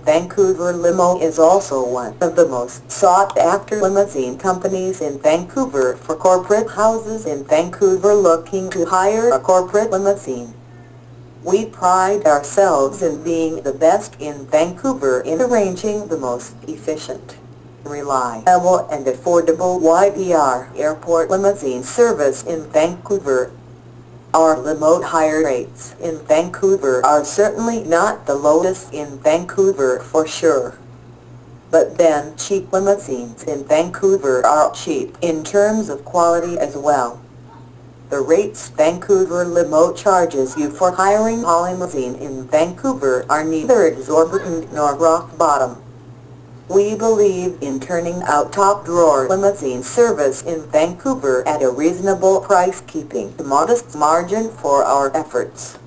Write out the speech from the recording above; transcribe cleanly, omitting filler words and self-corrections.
Vancouver Limo is also one of the most sought-after limousine companies in Vancouver for corporate houses in Vancouver looking to hire a corporate limousine. We pride ourselves in being the best in Vancouver in arranging the most efficient, reliable and affordable YVR airport limousine service in Vancouver. Our limo hire rates in Vancouver are certainly not the lowest in Vancouver for sure. But then cheap limousines in Vancouver are cheap in terms of quality as well. The rates Vancouver Limo charges you for hiring a limousine in Vancouver are neither exorbitant nor rock bottom. We believe in turning out top-drawer limousine service in Vancouver at a reasonable price, keeping a modest margin for our efforts.